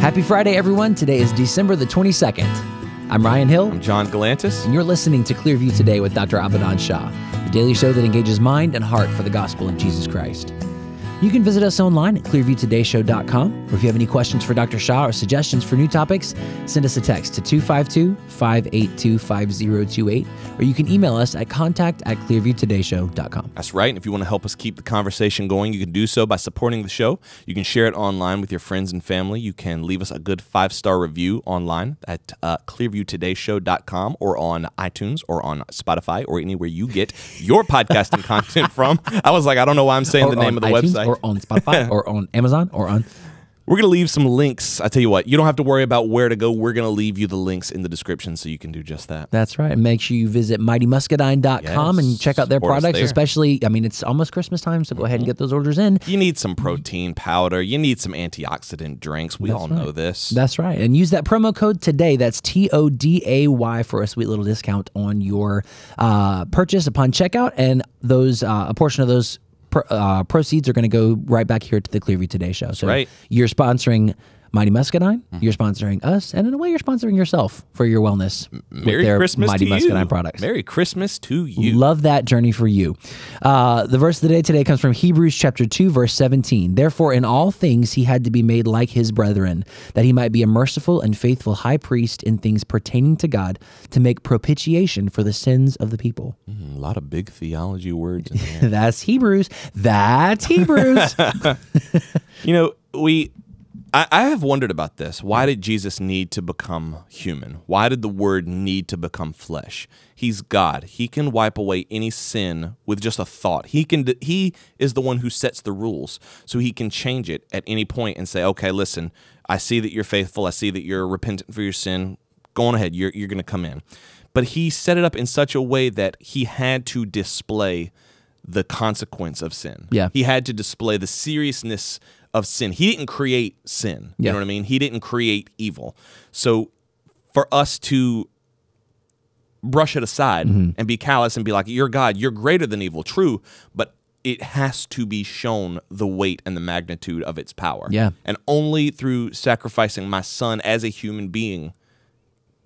Happy Friday, everyone. Today is December the 22nd. I'm Ryan Hill. I'm John Galantis. And you're listening to Clearview Today with Dr. Abadan Shah, the daily show that engages mind and heart for the gospel of Jesus Christ. You can visit us online at clearviewtodayshow.com, or if you have any questions for Dr. Shah or suggestions for new topics, send us a text to 252-582-5028, or you can email us at contact@clearviewtodayshow.com. That's right. And if you want to help us keep the conversation going, you can do so by supporting the show. You can share it online with your friends and family. You can leave us a good 5-star review online at clearviewtodayshow.com or on iTunes or on Spotify or anywhere you get your podcasting content from. I was like, I don't know why I'm saying the name of the website. Or on Spotify, or on Amazon, or on... We're going to leave some links. I tell you what, you don't have to worry about where to go. We're going to leave you the links in the description so you can do just that. That's right. And make sure you visit mightymuscadine.com and check out their products, especially, I mean, it's almost Christmas time, so go ahead and get those orders in. You need some protein powder. You need some antioxidant drinks. We all know this. That's right. And use that promo code today. That's TODAY for a sweet little discount on your purchase upon checkout. And those a portion of those proceeds are going to go right back here to the Clearview Today Show. So you're sponsoring Mighty Muscadine, you're sponsoring us, and in a way you're sponsoring yourself for your wellness Merry with their Christmas Mighty to Muscadine you. products. Merry Christmas to you. Love that journey for you. The verse of the day today comes from Hebrews chapter 2, verse 17. Therefore, in all things he had to be made like his brethren, that he might be a merciful and faithful high priest in things pertaining to God, to make propitiation for the sins of the people. A lot of big theology words in there. That's Hebrews. That's Hebrews. You know, I have wondered about this. Why did Jesus need to become human? Why did the Word need to become flesh? He's God. He can wipe away any sin with just a thought. He is the one who sets the rules, so he can change it at any point and say, okay, listen, I see that you're faithful. I see that you're repentant for your sin. Go on ahead. You're going to come in. But he set it up in such a way that he had to display the consequence of sin. Yeah. He had to display the seriousness of sin. He didn't create sin. You know what I mean? He didn't create evil. So for us to brush it aside and be callous and be like, you're God, you're greater than evil, true, but it has to be shown the weight and the magnitude of its power. Yeah. And only through sacrificing my son as a human being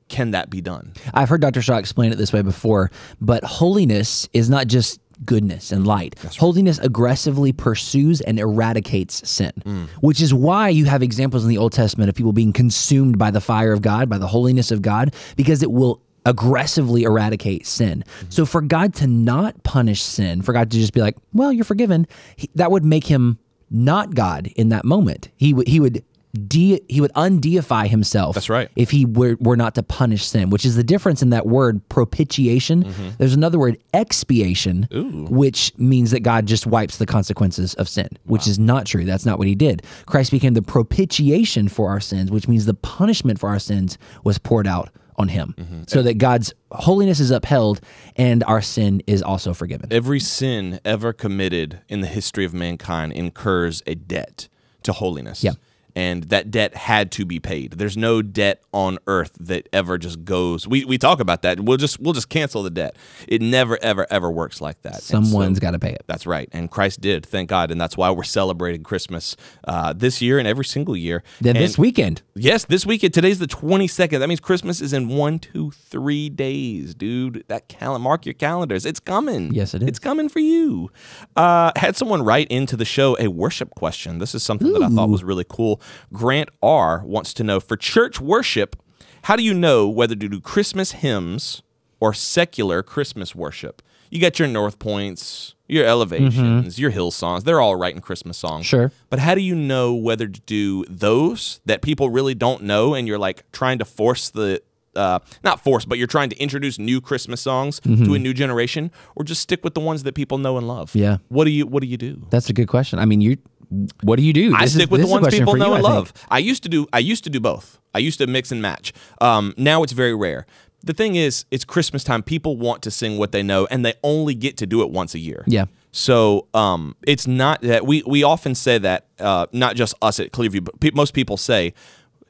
can that be done. I've heard Dr. Shah explain it this way before, but holiness is not just goodness and light. That's right. Holiness aggressively pursues and eradicates sin, which is why you have examples in the Old Testament of people being consumed by the fire of God, by the holiness of God, because it will aggressively eradicate sin. So for God to not punish sin, for God to just be like, well, you're forgiven, that would make him not God in that moment. He would undeify himself. That's right. If he were not to punish sin, which is the difference in that word propitiation. There's another word, expiation, which means that God just wipes the consequences of sin, which is not true. That's not what he did. Christ became the propitiation for our sins, which means the punishment for our sins was poured out on him, so that God's holiness is upheld and our sin is also forgiven. Every sin ever committed in the history of mankind incurs a debt to holiness. Yeah. And that debt had to be paid. There's no debt on earth that ever just goes. We talk about that. We'll just cancel the debt. It never, ever, ever works like that. Someone's got to pay it. That's right. And Christ did, thank God. And that's why we're celebrating Christmas this year and every single year. This weekend. Yes, this weekend. Today's the 22nd. That means Christmas is in 1, 2, 3 days, dude. Mark your calendars. It's coming. Yes, it is. It's coming for you. Had someone write into the show a worship question. This is something that I thought was really cool. Grant R. wants to know, for church worship, how do you know whether to do Christmas hymns or secular Christmas worship? You got your North Points, your Elevations, your Hill songs. They're all writing Christmas songs. Sure. But how do you know whether to do those that people really don't know and you're like trying to force the, not force, but you're trying to introduce new Christmas songs to a new generation, or just stick with the ones that people know and love? Yeah. What do you do? That's a good question. I mean, what do you do? I stick with the ones people know and love. I used to do both. I used to mix and match. Now it's very rare. The thing is, it's Christmas time. People want to sing what they know, and they only get to do it once a year. Yeah. So it's not that we often say that, not just us at Clearview, but most people say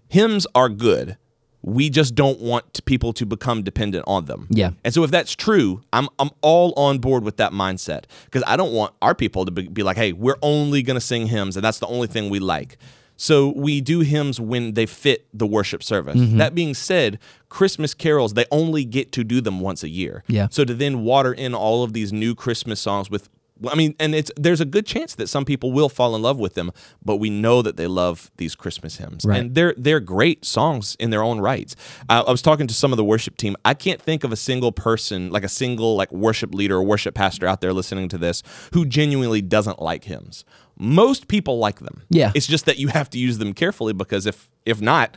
hymns are good. We just don't want people to become dependent on them. Yeah. And so if that's true, I'm all on board with that mindset, because I don't want our people to be like, hey, we're only going to sing hymns, and that's the only thing we like. So we do hymns when they fit the worship service. That being said, Christmas carols, they only get to do them once a year. Yeah. So to then water in all of these new Christmas songs with, I mean, and there's a good chance that some people will fall in love with them, but we know that they love these Christmas hymns. Right. And they're great songs in their own rights. I was talking to some of the worship team. I can't think of a single person, like a single worship leader or worship pastor out there listening to this who genuinely doesn't like hymns. Most people like them. Yeah. It's just that you have to use them carefully, because if not,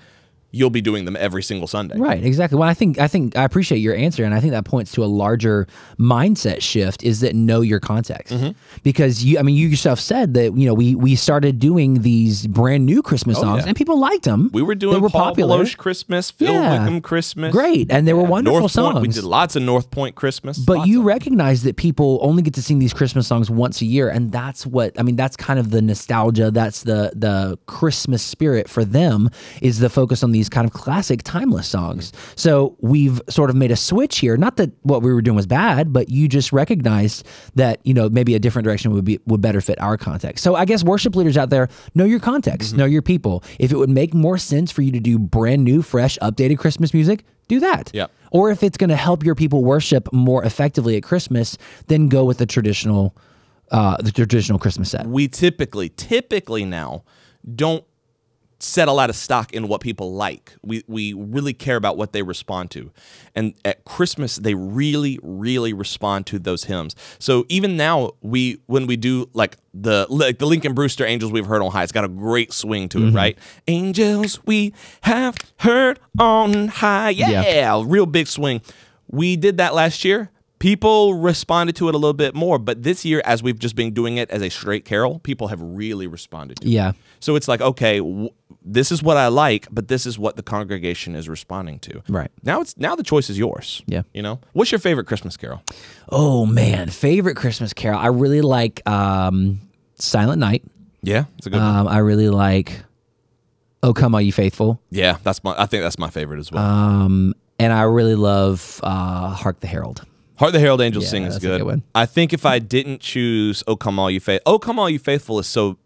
you'll be doing them every single Sunday. Right, exactly. Well, I think I appreciate your answer, and I think that points to a larger mindset shift, is that know your context. Because you yourself said that, we started doing these brand new Christmas songs, and people liked them. We were doing they were Paul popular. Beloche Christmas, Phil Wickham Christmas. Great, and they were wonderful North songs. Point, we did lots of North Point Christmas. But you recognize that people only get to sing these Christmas songs once a year, and that's that's kind of the nostalgia, that's the Christmas spirit for them, is the focus on these kind of classic, timeless songs. So we've sort of made a switch here. Not that what we were doing was bad, but you just recognized that, maybe a different direction would better fit our context. So I guess worship leaders out there, know your context, know your people. If it would make more sense for you to do brand new, fresh, updated Christmas music, do that. Yep. Or if it's going to help your people worship more effectively at Christmas, then go with the traditional Christmas set. We typically now don't set a lot of stock in what people like. We really care about what they respond to. And at Christmas, they really, really respond to those hymns. So even now, when we do the Lincoln Brewster Angels We've Heard on High, it's got a great swing to it, right? Angels we have heard on high. Yeah, real big swing. We did that last year. People responded to it a little bit more, but this year, as we've just been doing it as a straight carol, people have really responded to it. So it's like, okay, this is what I like, but this is what the congregation is responding to. Right. Now the choice is yours. Yeah. What's your favorite Christmas carol? Oh man, favorite Christmas carol. I really like Silent Night. Yeah, it's a good one. I really like Oh Come All You Faithful. Yeah, I think that's my favorite as well. And I really love Hark the Herald. Hark the Herald Angels Sing is that's a good. good one. I think if I didn't choose Oh Come All You Faithful is so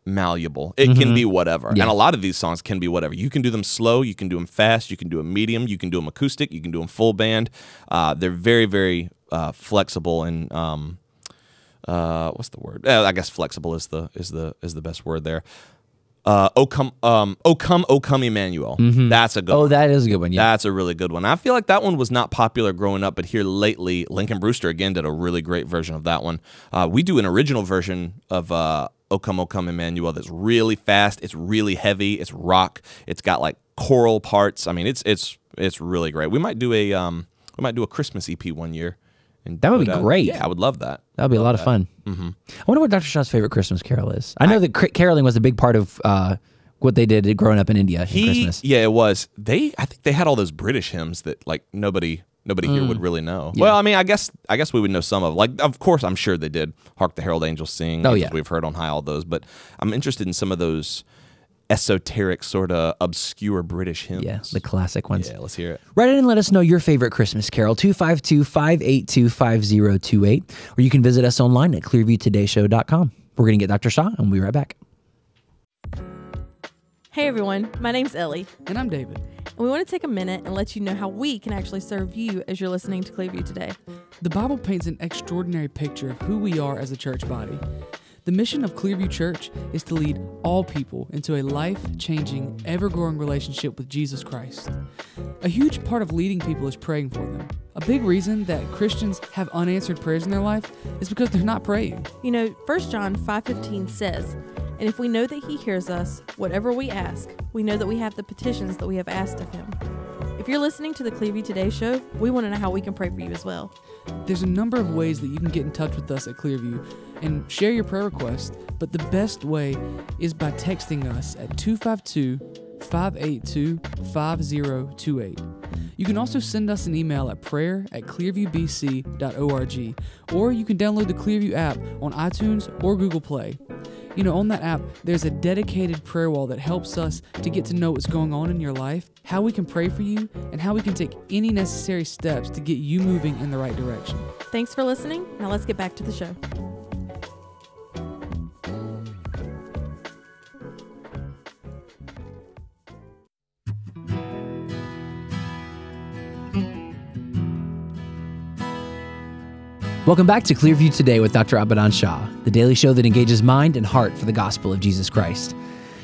malleable. It can be whatever. And a lot of these songs can be whatever. You can do them slow, you can do them fast, you can do them medium, you can do them acoustic, you can do them full band. They're very, very flexible and what's the word? I guess flexible is the best word there. Oh come Emmanuel. That's a good one. That is a good one. Yeah. That's a really good one. I feel like that one was not popular growing up, but here lately, Lincoln Brewster again did a really great version of that one. We do an original version of Oh Come Emmanuel that's really fast. It's really heavy. It's rock. It's got choral parts. I mean, it's really great. We might do a Christmas EP one year. And that would be great. Yeah, I would love that. That would be a lot of fun. I wonder what Dr. Shah's favorite Christmas carol is. I know that caroling was a big part of what they did growing up in India in Christmas. Yeah, it was. I think they had all those British hymns that nobody here would really know. Yeah. Well, I mean, I guess we would know some of. Of course, I'm sure they did. Hark the Herald Angels Sing. Oh yeah, We've Heard on High. All those, but I'm interested in some of those esoteric, sort of obscure British hymns. Yeah, the classic ones. Yeah, let's hear it. Write in and let us know your favorite Christmas carol, 252-582-5028, or you can visit us online at clearviewtodayshow.com. We're going to get Dr. Shah, and we'll be right back. Hey everyone, my name's Ellie. And I'm David. And we want to take a minute and let you know how we can actually serve you as you're listening to Clearview Today. The Bible paints an extraordinary picture of who we are as a church body. The mission of Clearview Church is to lead all people into a life-changing, ever-growing relationship with Jesus Christ. A huge part of leading people is praying for them. A big reason that Christians have unanswered prayers in their life is because they're not praying. 1 John 5:15 says, "And if we know that he hears us, whatever we ask, we know that we have the petitions that we have asked of him." If you're listening to the Clearview Today show, we want to know how we can pray for you as well. There's a number of ways that you can get in touch with us at Clearview and share your prayer request, but the best way is by texting us at 252-582-5028. You can also send us an email at prayer@clearviewbc.org, or you can download the Clearview app on iTunes or Google Play. On that app, there's a dedicated prayer wall that helps us to get to know what's going on in your life, how we can pray for you, and how we can take any necessary steps to get you moving in the right direction. Thanks for listening. Now let's get back to the show. Welcome back to Clearview Today with Dr. Shah, the daily show that engages mind and heart for the gospel of Jesus Christ.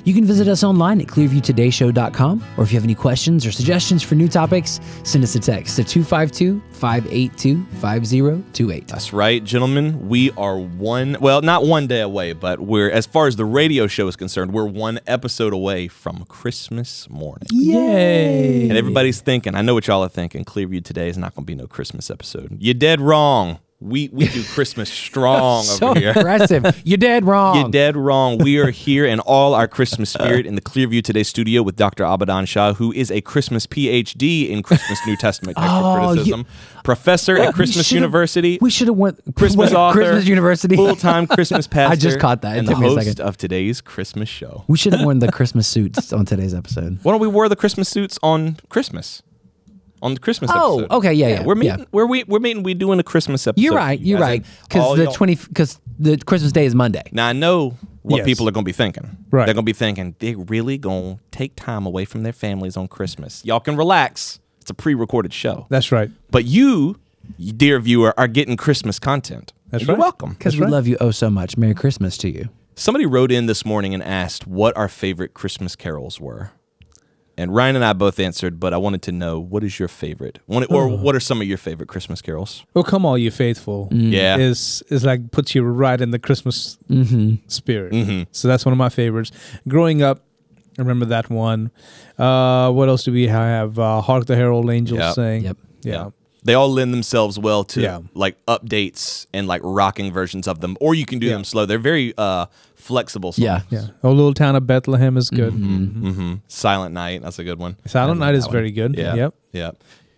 You can visit us online at clearviewtodayshow.com, or if you have any questions or suggestions for new topics, send us a text to 252-582-5028. That's right, gentlemen. We are not one day away, but as far as the radio show is concerned, we're one episode away from Christmas morning. Yay! And everybody's thinking, I know what y'all are thinking, Clearview Today is not going to be no Christmas episode. You're dead wrong. We do Christmas strong So over here. aggressive. You're dead wrong. You're dead wrong. We are here in all our Christmas spirit in the Clearview Today studio with Dr. Shah, who is a Christmas PhD in Christmas New Testament textual criticism, professor at Christmas University. We should have went Christmas author, Christmas University, full-time Christmas pastor. I just caught that. It and took the me a host second. of today's Christmas show. We should have worn the Christmas suits on today's episode. Why don't we wear the Christmas suits on Christmas? On the Christmas episode. Oh, okay, yeah. We're meeting. We're meeting. We're doing a Christmas episode. You're right. You're right. Because the Christmas Day is Monday. Now I know what Yes. people are going to be thinking. Right. They're going to be thinking they're really going to take time away from their families on Christmas. Y'all can relax. It's a pre-recorded show. That's right. But you, dear viewer, are getting Christmas content. That's You're right. welcome. Because we love you oh so much. Merry Christmas to you. Somebody wrote in this morning and asked what our favorite Christmas carols were. And Ryan and I both answered, but I wanted to know, what is your favorite? Or what are some of your favorite Christmas carols? "Oh, Come All You Faithful" Yeah. is like puts you right in the Christmas spirit. Mm-hmm. So that's one of my favorites. Growing up, I remember that one. What else do we have? "Hark the Herald Angels Yep. Sing." Yep. Yeah. They all lend themselves well to Yeah. like updates and like rocking versions of them, or you can do them slow. They're very flexible songs. Yeah. Yeah. "Oh, Little Town of Bethlehem" is good. Mm-hmm. Silent Night, that's a good one. "Silent Night" is very good. Yeah. Yep. Yeah.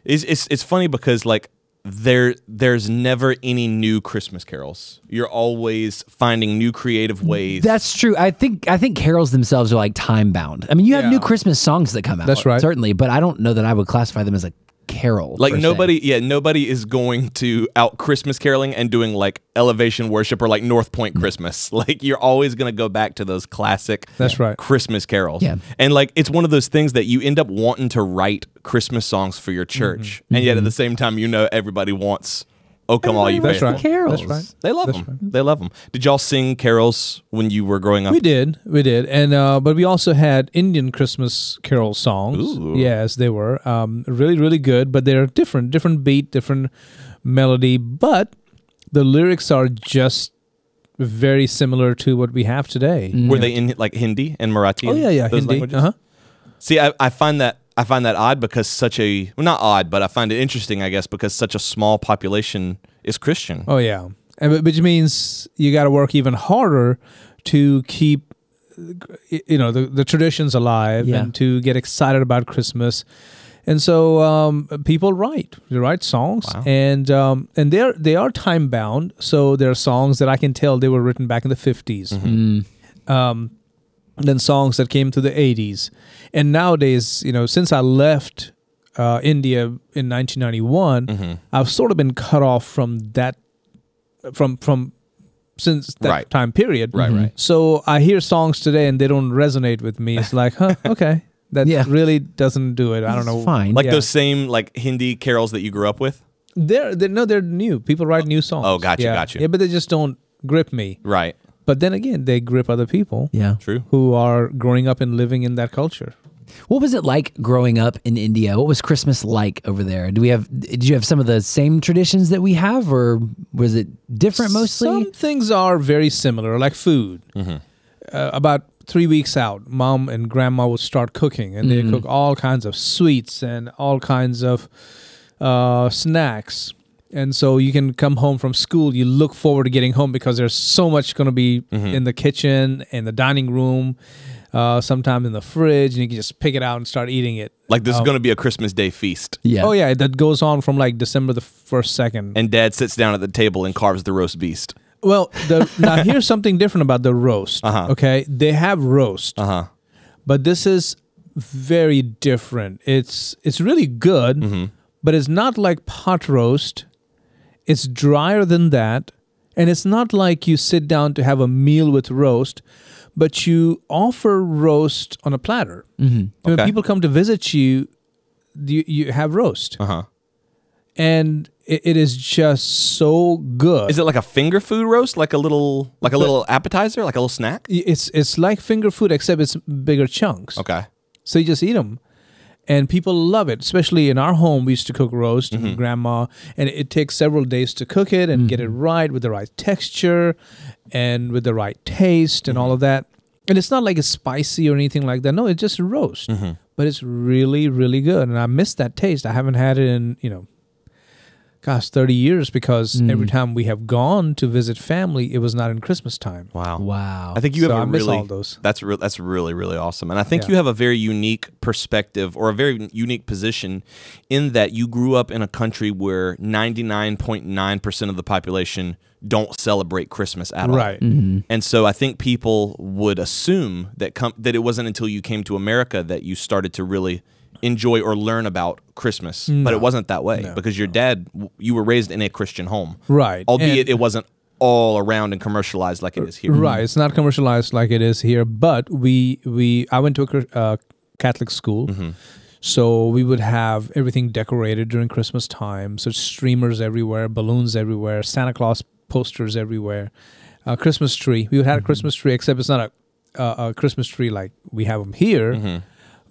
It's funny because like there's never any new Christmas carols. You're always finding new creative ways. That's true. I think carols themselves are like time bound. I mean, you have Yeah. new Christmas songs that come out. That's right. Certainly, but I don't know that I would classify them as a carol. like per se. nobody is going to out Christmas caroling and doing like Elevation Worship or like North Point Christmas. Like you're always going to go back to those classic That's right. Christmas carols. Yeah. And like it's one of those things that you end up wanting to write Christmas songs for your church. And yet at the same time everybody wants "Oh Come All You That's Faithful." right. Carols. That's right. They love That's them. right. They love them. Did y'all sing carols when you were growing up? We did, and but we also had Indian Christmas carol songs. Ooh. Yes, they were really, really good. But they're different beat, different melody. But the lyrics are just very similar to what we have today. Were they in like Hindi and Marathi? Oh and yeah, those Hindi. languages? See, I find that odd because not odd, but I find it interesting, I guess, because such a small population is Christian. Oh yeah, which means you got to work even harder to keep, the traditions alive Yeah. and to get excited about Christmas. And so people write songs, Wow. and they are time bound. So there are songs that I can tell they were written back in the 50s. Then songs that came to the 80s, and nowadays, since I left India in 1991, I've sort of been cut off from that, from since that Right. time period. Right. So I hear songs today and they don't resonate with me. It's like, okay, that Yeah. really doesn't do it. I don't know. Fine. Like Yeah. those same like Hindi carols that you grew up with? They're new. People write new songs. Oh, gotcha, yeah. gotcha. Yeah, but they just don't grip me. Right. But then again, they grip other people Yeah. True. who are growing up and living in that culture. What was it like growing up in India? What was Christmas like over there? Did you have some of the same traditions that we have, or was it different mostly? Some things are very similar, like food. About 3 weeks out, Mom and Grandma would start cooking, and they cook all kinds of sweets and all kinds of snacks. And so you can come home from school, you look forward to getting home because there's so much going to be in the kitchen, in the dining room, sometime in the fridge, and you can just pick it out and start eating it. Like this is going to be a Christmas Day feast. Yeah. Oh yeah, that goes on from like December the 1st, 2nd. And Dad sits down at the table and carves the roast beast. Well, now here's something different about the roast. Okay, they have roast, but this is very different. It's really good, but it's not like pot roast. It's drier than that, and it's not like you sit down to have a meal with roast, but you offer roast on a platter. When people come to visit you, you have roast. And it is just so good. Is it like a finger food roast, like a little appetizer, like a little snack? It's like finger food, except it's bigger chunks. Okay. So you just eat them. And people love it, especially in our home. We used to cook roast, and grandma, and it takes several days to cook it and get it right with the right texture and with the right taste and all of that. And it's not like it's spicy or anything like that. No, it's just a roast. But it's really, really good. And I miss that taste. I haven't had it in, 30 years, because every time we have gone to visit family, it was not in Christmas time. Wow. I think you have I a miss really all those. That's really, really awesome. And I think you have a very unique perspective, or a very unique position, in that you grew up in a country where 99.9% of the population don't celebrate Christmas at all. Right. And so I think people would assume that that it wasn't until you came to America that you started to really enjoy or learn about Christmas. But it wasn't that way, because your dad, you were raised in a Christian home. Right. Albeit it wasn't all around and commercialized like it is here. Right. It's not commercialized like it is here, but I went to a Catholic school. So we would have everything decorated during Christmas time. So streamers everywhere, balloons everywhere, Santa Claus posters everywhere, Christmas tree. We would have a Christmas tree, except it's not a Christmas tree like we have them here.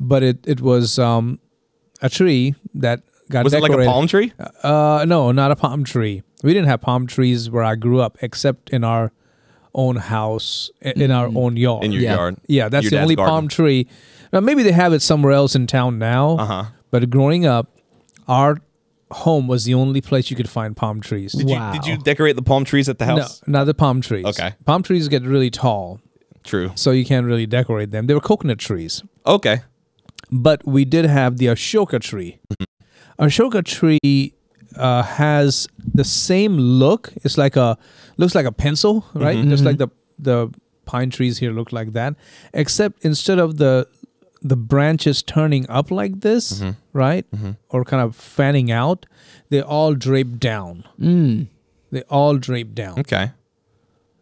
But it was a tree that got Was decorated. it like a palm tree? No, not a palm tree. We didn't have palm trees where I grew up, except in our own house, in our own yard. In your yard? Yeah, that's Your the dad's only garden. palm tree. Now, maybe they have it somewhere else in town now, but growing up, our home was the only place you could find palm trees. Did you decorate the palm trees at the house? No, not the palm trees. Okay. Palm trees get really tall, True. so you can't really decorate them. They were coconut trees. Okay. But we did have the Ashoka tree. Ashoka tree has the same look. It's looks like a pencil, right? Just like the pine trees here look like that, except instead of the branches turning up like this, right, or kind of fanning out, they all drape down. They all drape down. Okay.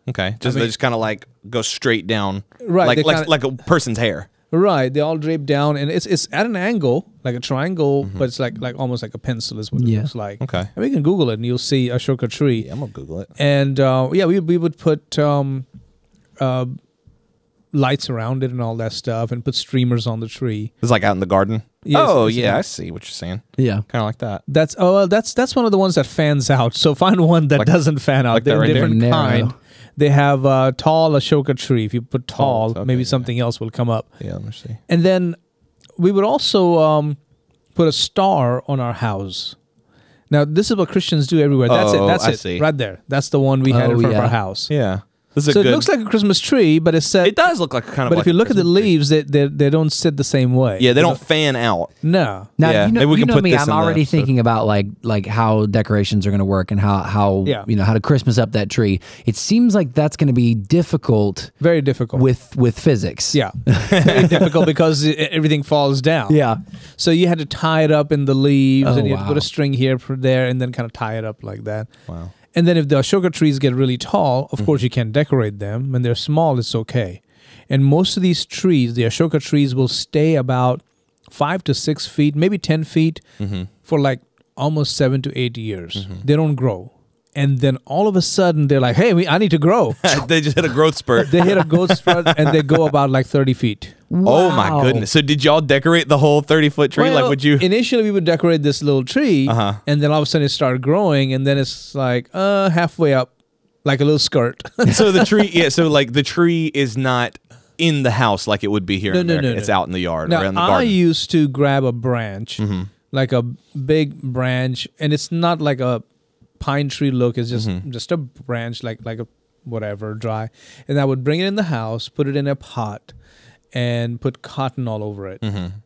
They just kind of like go straight down, Right, Like a person's hair. Right, they all drape down, and it's at an angle, like a triangle, but it's like almost like a pencil is what it looks like. Okay. And we can Google it, and you'll see Ashoka tree. Yeah, I'm gonna Google it. And we would put lights around it and all that stuff, and put streamers on the tree. It's like out in the garden. Yes, I see what you're saying. Yeah. Kind of like that. That's one of the ones that fans out. So find one that doesn't fan out. like that They're right there? different Narrow. kind. They have tall Ashoka tree. If you put tall, okay, maybe yeah. something else will come up. Yeah, let me see. And then we would also put a star on our house. Now, this is what Christians do everywhere. That's it. That's I it. see. Right there. That's the one we had in front of our house. Yeah. This is So a good. it looks like a Christmas tree, but it's set. It does look like kind of. But like if you a look at the Christmas tree. leaves, they don't sit the same way. Yeah, they don't fan out. No. Now, Yeah, you know, maybe we you can know put me. this I'm in the already episode. thinking about like how decorations are going to work and how Yeah. how to Christmas up that tree. It seems like that's going to be difficult Very difficult. with physics. Yeah. Very difficult because everything falls down. Yeah. So you had to tie it up in the leaves, Oh, and you had to put wow. a string here for there, and then kind of tie it up like that. Wow. And then if the Ashoka trees get really tall, of course you can decorate them. When they're small, it's okay. And most of these trees, the Ashoka trees, will stay about 5 to 6 feet, maybe 10 feet, for like almost 7 to 8 years. They don't grow. And then all of a sudden, they're like, hey, I need to grow. They just hit a growth spurt. They hit a growth spurt, and they go about like 30 feet. Oh my Wow. goodness! So did y'all decorate the whole 30-foot tree? Well, Like, would you? Initially, we would decorate this little tree, and then all of a sudden it started growing, and then it's like halfway up, like a little skirt. So the tree, yeah. So like the tree is not in the house like it would be here in No, America. no. It's out in the yard Now, or in the I garden. used to grab a branch, like a big branch, and it's not like a pine tree look. It's just a branch, like a whatever, dry. And I would bring it in the house, put it in a pot, and put cotton all over it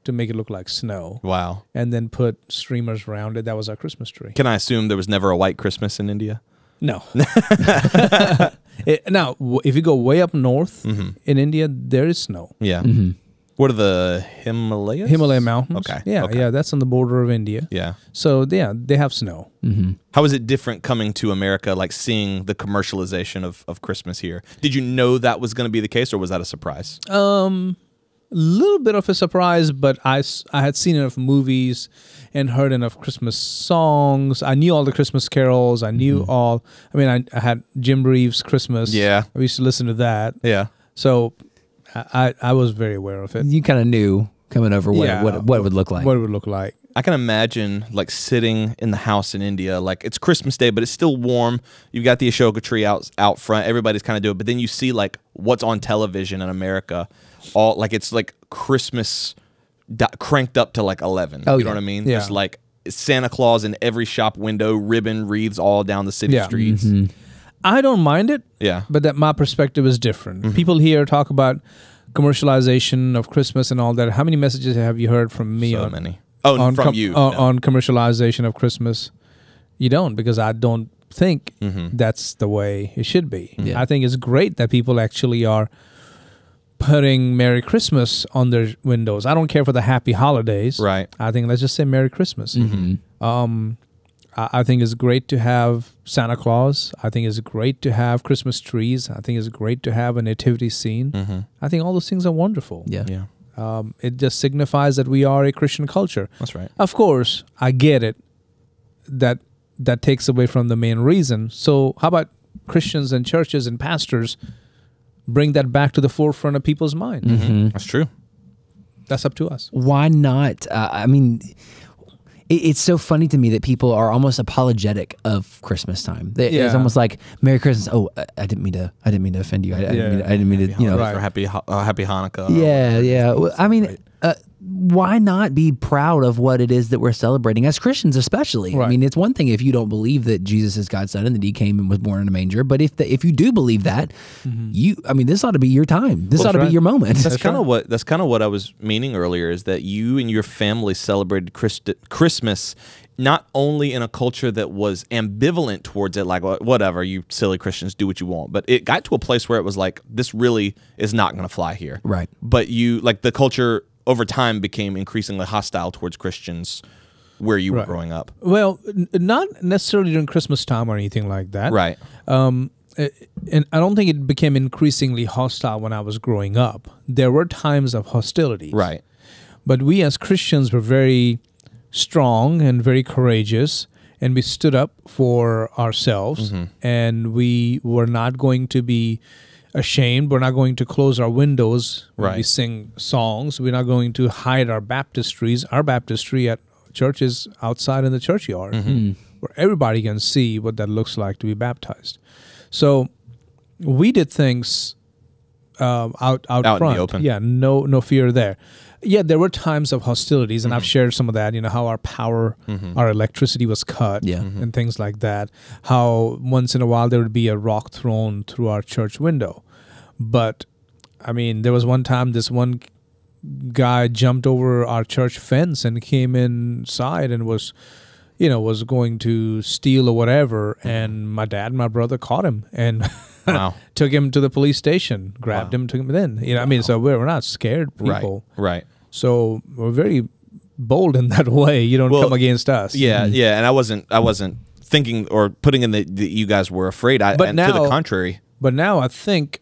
to make it look like snow. Wow. And then put streamers around it. That was our Christmas tree. Can I assume there was never a white Christmas in India? No. Now, if you go way up north in India, there is snow. Yeah. What are the Himalayas? Himalaya mountains. Okay. Yeah, Okay. yeah, that's on the border of India. Yeah. So, yeah, they have snow. How is it different coming to America, like seeing the commercialization of Christmas here? Did you know that was going to be the case, or was that a surprise? little bit of a surprise, but I had seen enough movies and heard enough Christmas songs. I knew all the Christmas carols. I knew all. I mean, I had Jim Reeves' Christmas. Yeah. I used to listen to that. Yeah. So I was very aware of it. You kind of knew coming over what it would look like. What it would look like. I can imagine like sitting in the house in India, like it's Christmas Day, but it's still warm. You've got the Ashoka tree out front. Everybody's kind of doing it, but then you see like what's on television in America, all like it's like Christmas cranked up to like 11. Oh, you know what I mean? Yeah. There's like Santa Claus in every shop window, ribbon wreaths all down the city streets. I don't mind it. Yeah. But that my perspective is different. People here talk about commercialization of Christmas and all that. How many messages have you heard from me So on many. Oh, from you. No. On commercialization of Christmas? You don't, because I don't think that's the way it should be. Yeah. I think it's great that people actually are putting Merry Christmas on their windows. I don't care for the Happy Holidays. Right. I think let's just say Merry Christmas. I think it's great to have Santa Claus. I think it's great to have Christmas trees. I think it's great to have a nativity scene. I think all those things are wonderful. Yeah. Yeah. It just signifies that we are a Christian culture. That's right. Of course, I get it. That takes away from the main reason. So how about Christians and churches and pastors bring that back to the forefront of people's mind? That's true. That's up to us. Why not? I mean, it's so funny to me that people are almost apologetic of Christmas time. It's almost like Merry Christmas. Oh, I didn't mean to offend you. I didn't mean to. You know, Or happy Hanukkah. Yeah, yeah. Well, I mean, why not be proud of what it is that we're celebrating as Christians, especially? Right. I mean, it's one thing if you don't believe that Jesus is God's son and that He came and was born in a manger, but if you do believe that, this ought to be your time. This ought to be your moment. That's kind of what I was meaning earlier, is that you and your family celebrated Christmas not only in a culture that was ambivalent towards it, like whatever, you silly Christians, do what you want, but it got to a place where it was like, this really is not going to fly here. Right. But the culture over time became increasingly hostile towards Christians where you were growing up. Well, not necessarily during Christmas time or anything like that. Right. And I don't think it became increasingly hostile when I was growing up. There were times of hostility. Right. But we as Christians were very strong and very courageous, and we stood up for ourselves, and we were not going to be ashamed. We're not going to close our windows when we sing songs. We're not going to hide our baptistries. Our baptistry at church is outside in the churchyard, where everybody can see what that looks like to be baptized. So we did things out front. In the open. Yeah, no fear there. Yeah, there were times of hostilities, and I've shared some of that, how our power, our electricity was cut, and things like that. How once in a while there would be a rock thrown through our church window. But, I mean, there was one time this one guy jumped over our church fence and came inside and was going to steal or whatever, and my dad and my brother caught him and took him to the police station, grabbed him, took him in. So we're not scared people. Right. So we're very bold in that way. You don't come against us. Yeah, yeah. And I wasn't thinking or putting in that you guys were afraid. To the contrary. But now I think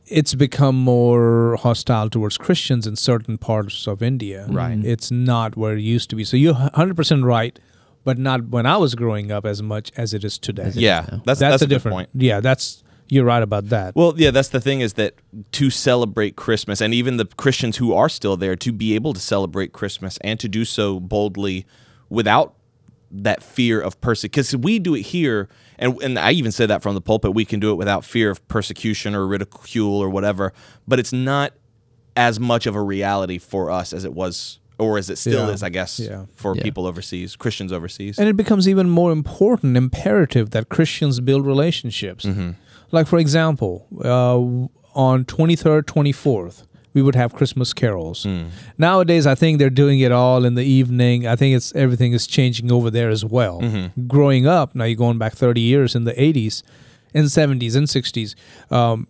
it's become more hostile towards Christians in certain parts of India. Right. It's not where it used to be. So you're 100% right, but not when I was growing up as much as it is today. Yeah, that's a different point. Yeah, you're right about that. Well, yeah, that's the thing, is that to celebrate Christmas, and even the Christians who are still there, to be able to celebrate Christmas and to do so boldly without that fear of persecution. Because we do it here, and I even said that from the pulpit, we can do it without fear of persecution or ridicule or whatever, but it's not as much of a reality for us as it was, or as it still is, I guess, for people overseas, Christians overseas. And it becomes even more important, imperative that Christians build relationships. Like, for example, on 23rd, 24th, we would have Christmas carols. Nowadays, I think they're doing it all in the evening. I think everything is changing over there as well. Growing up, now you're going back 30 years, in the 80s, and 70s, and 60s,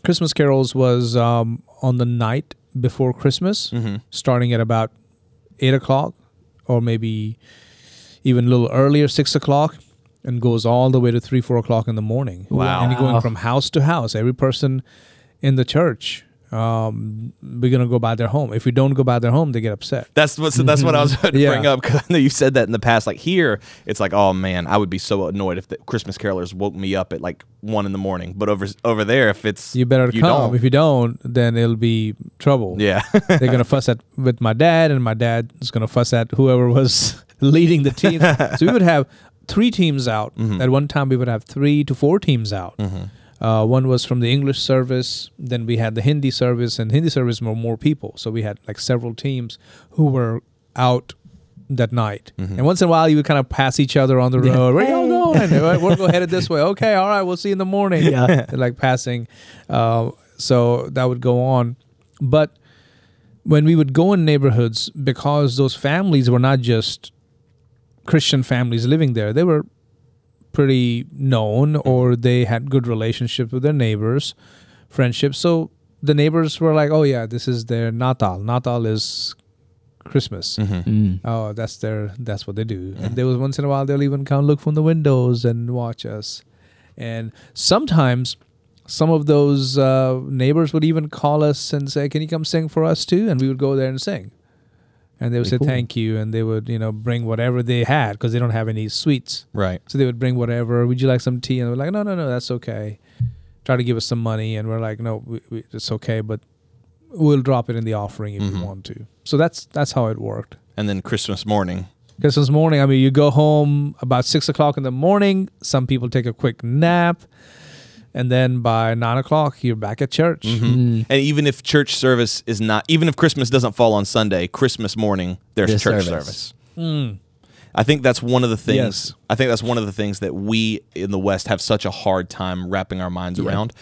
Christmas carols was on the night before Christmas, starting at about 8 o'clock, or maybe even a little earlier, 6 o'clock, and goes all the way to 3, 4 o'clock in the morning. Wow. And you're going from house to house. Every person in the church we're gonna go by their home. If we don't go by their home, they get upset. That's what I was about to bring up, because I know you said that in the past. Like here, it's like, oh man, I would be so annoyed if the Christmas carolers woke me up at like 1 a.m. But over there, if it's you better come. Don't. If you don't, then it'll be trouble. Yeah, they're gonna fuss at with my dad, and my dad is gonna fuss at whoever was leading the team. So we would have 3 teams out. At one time. We would have 3 to 4 teams out. One was from the English service. Then we had the Hindi service, and Hindi service were more people. So we had like several teams who were out that night. And once in a while, you would kind of pass each other on the road. Where y'all going? We're headed this way. Okay, all right, we'll see you in the morning. Yeah, like passing. So that would go on. But when we would go in neighborhoods, because those families were not just Christian families living there, they were pretty known, or they had good relationships with their neighbors, friendships. So the neighbors were like, oh yeah, this is their Natal. Natal is Christmas. Oh, that's what they do. And there was once in a while they'll even come look from the windows and watch us. And sometimes some of those neighbors would even call us and say, can you come sing for us too? And we would go there and sing. And they would say thank you, and they would, bring whatever they had, because they don't have any sweets. Right. So they would bring whatever. Would you like some tea? And we're like, no, that's okay. Try to give us some money, and we're like, no, it's okay, but we'll drop it in the offering if you want to. So that's how it worked. And then Christmas morning, I mean, you go home about 6 o'clock in the morning. Some people take a quick nap. And then by 9 o'clock, you're back at church. And even if church service is not, even if Christmas doesn't fall on Sunday, Christmas morning, there's church service. I think that's one of the things. Yes. I think that's one of the things that we in the West have such a hard time wrapping our minds around.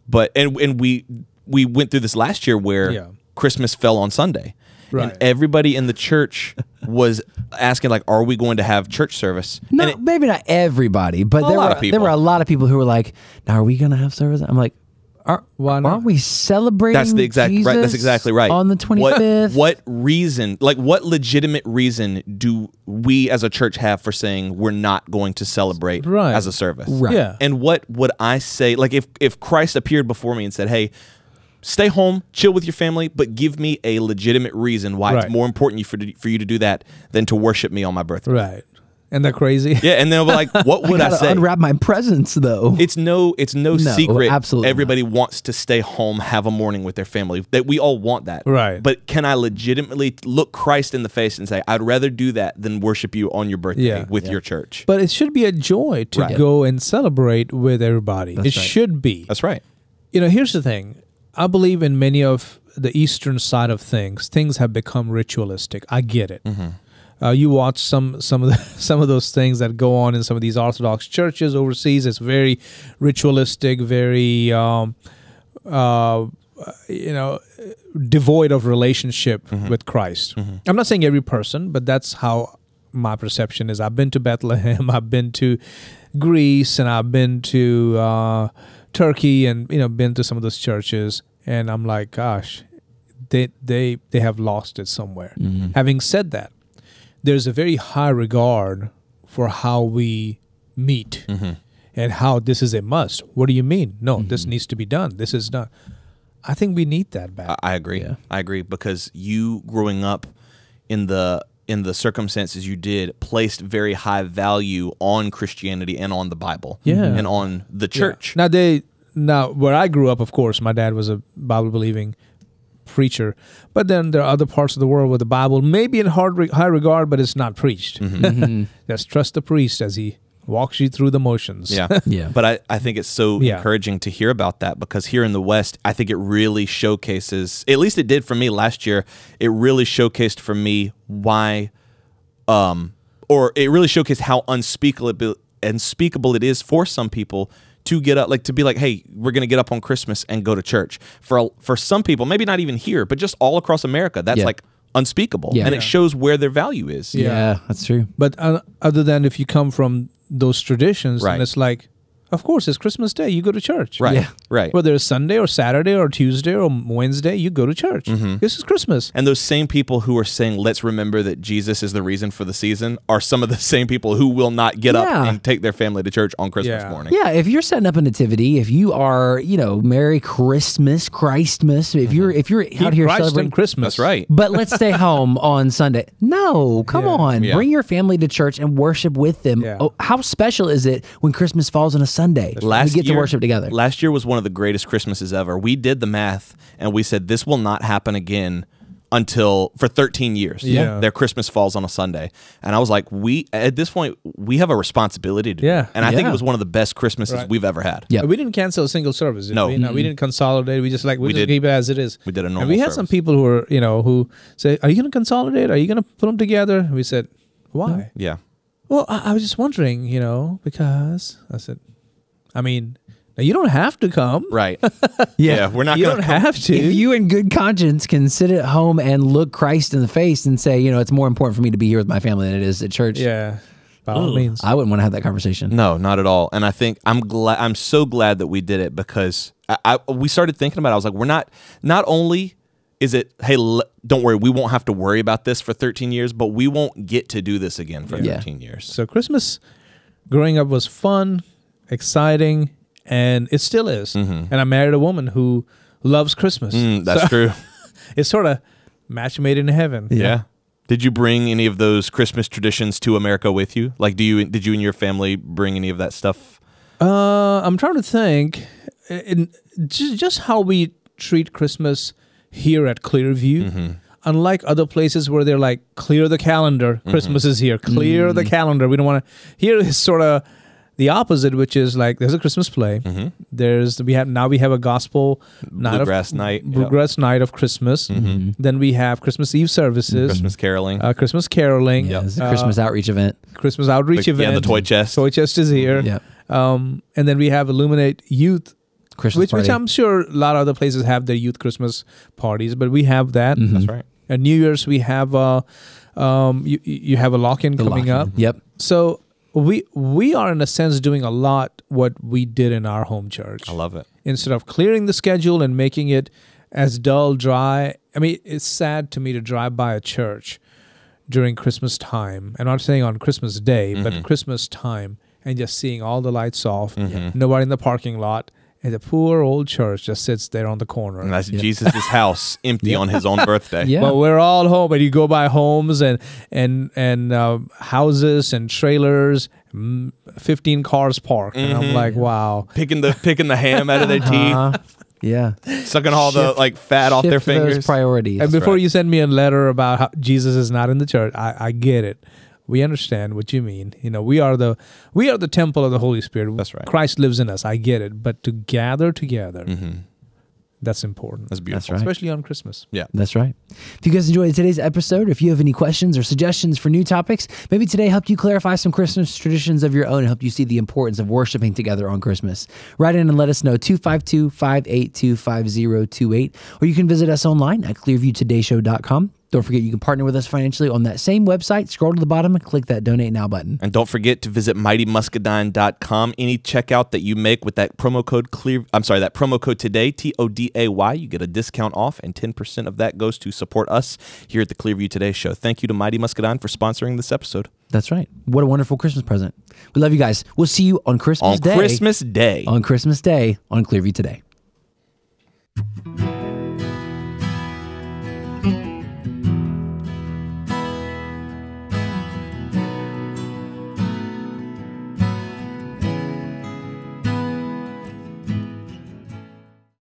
But and we went through this last year where Christmas fell on Sunday. Right. And everybody in the church was asking, like, are we going to have church service? No, maybe not everybody, but there were a lot of people who were like, now are we going to have service? I'm like, aren't we celebrating That's the exact Jesus right. That's exactly right. On the 25th? What reason, like what legitimate reason do we as a church have for saying we're not going to celebrate as a service? Right. Yeah. And what would I say, like if Christ appeared before me and said, hey, stay home, chill with your family, but give me a legitimate reason why it's more important for you to do that than to worship me on my birthday. Right. Isn't that crazy? Yeah, and then we're like, what would I say? Unwrap my presents, though. It's no secret. Absolutely, everybody wants to stay home, have a morning with their family. That we all want that, right? But can I legitimately look Christ in the face and say, I'd rather do that than worship you on your birthday with your church? But it should be a joy to go and celebrate with everybody. It should be. That's right. Here's the thing. I believe in many of the Eastern side of things have become ritualistic. I get it. You watch some of those things that go on in some of these Orthodox churches overseas. It's very ritualistic, very devoid of relationship with Christ. I'm not saying every person, but that's how my perception is. I've been to Bethlehem, I've been to Greece, and I've been to Turkey, and been to some of those churches, and I'm like, gosh, they have lost it somewhere. Having said that, there's a very high regard for how we meet and how this is a must. What do you mean? No, this needs to be done. This is done. I think we need that back. I agree. Yeah. I agree, because you growing up in the circumstances you did placed very high value on Christianity and on the Bible and on the church. Yeah. Now where I grew up, of course, my dad was a Bible believing preacher, but then there are other parts of the world where the Bible may be in high regard, but it's not preached. Just trust the priest as he walks you through the motions. Yeah. But I think it's so encouraging to hear about that, because here in the West, I think it really showcases, at least it did for me last year, it really showcased for me why, or it really showcased how unspeakable it is for some people to get up, like to be like, hey, we're going to get up on Christmas and go to church. For some people, maybe not even here, but just all across America, that's like unspeakable. And it shows where their value is. Yeah, that's true. But other than if you come from those traditions, and it's like, Of course, it's Christmas Day. You go to church. Right. Yeah. Right. Whether it's Sunday or Saturday or Tuesday or Wednesday, you go to church. This is Christmas. And those same people who are saying, let's remember that Jesus is the reason for the season, are some of the same people who will not get up and take their family to church on Christmas morning. Yeah, if you're setting up a nativity, if you are, Merry Christmas, Christmas, if you're out here celebrating Christmas. That's right. But let's stay home on Sunday. No, come on. Yeah. Bring your family to church and worship with them. Yeah. Oh, how special is it when Christmas falls on a Sunday? We get to worship together. Last year was one of the greatest Christmases ever. We did the math and we said this will not happen again for 13 years. Yeah. Their Christmas falls on a Sunday. And I was like, at this point, we have a responsibility to do. Yeah. And I think it was one of the best Christmases we've ever had. Yeah. We didn't cancel a single service. No. We didn't consolidate. We just we just keep it as it is. We did a normal And we had service. some people who were, who say, are you going to consolidate? Are you going to put them together? And we said, why? Yeah. Well, I was just wondering, because I said, now you don't have to come. Right. Yeah. We're not You going don't have to. If you in good conscience can sit at home and look Christ in the face and say, it's more important for me to be here with my family than it is at church. Yeah. By all means. I wouldn't want to have that conversation. No, not at all. And I think I'm so glad that we did it because we started thinking about it. I was like, we're not only is it, hey, don't worry, we won't have to worry about this for 13 years, but we won't get to do this again for 13 years. So Christmas growing up was fun, exciting, and it still is. And I married a woman who loves Christmas. That's true. It's sort of match made in heaven. Yeah. Did you bring any of those Christmas traditions to America with you? Like, did you and your family bring any of that stuff? I'm trying to think. Just how we treat Christmas here at Clearview. Unlike other places where they're like, clear the calendar, Christmas is here. Clear the calendar. We don't want to. Here is sort of the opposite, which is like there's a Christmas play. We have a gospel Bluegrass night of Christmas. Then we have Christmas Eve services, Christmas caroling, Christmas caroling. Yeah, it's a Christmas outreach event. Christmas outreach event. Yeah, the toy chest. Toy chest is here. Yeah. And then we have Illuminate Youth, Christmas which party. I'm sure a lot of other places have their youth Christmas parties, but we have that. That's right. At New Year's we have you have a lock-in coming up. Yep. So we are in a sense doing a lot what we did in our home church. I love it. Instead of clearing the schedule and making it as dull, dry. It's sad to me to drive by a church during Christmas time. I'm not saying on Christmas Day, but Christmas time, and just seeing all the lights off, nobody in the parking lot, and the poor old church just sits there on the corner. And that's Jesus' house empty on his own birthday. Yeah. But we're all home, and you go by homes and houses and trailers, 15 cars parked, and I'm like, wow. Picking the ham out of their teeth, Yeah. sucking all the fat off their Shift those fingers. priorities. And before right. you send me a letter about how Jesus is not in the church, I get it. We understand what you mean. We are the temple of the Holy Spirit. That's right. Christ lives in us. I get it. But to gather together, that's important. That's beautiful. That's right. Especially on Christmas. Yeah. That's right. If you guys enjoyed today's episode, or if you have any questions or suggestions for new topics, maybe today helped you clarify some Christmas traditions of your own and helped you see the importance of worshiping together on Christmas. Write in and let us know, 252-582-5028, or you can visit us online at clearviewtodayshow.com. Don't forget you can partner with us financially on that same website. Scroll to the bottom and click that Donate Now button. And don't forget to visit mightymuscadine.com. Any checkout that you make with that promo code today, TODAY, you get a discount off, and 10% of that goes to support us here at the Clearview Today Show. Thank you to Mighty Muscadine for sponsoring this episode. That's right. What a wonderful Christmas present. We love you guys. We'll see you on Christmas Day. On Christmas Day On Clearview Today.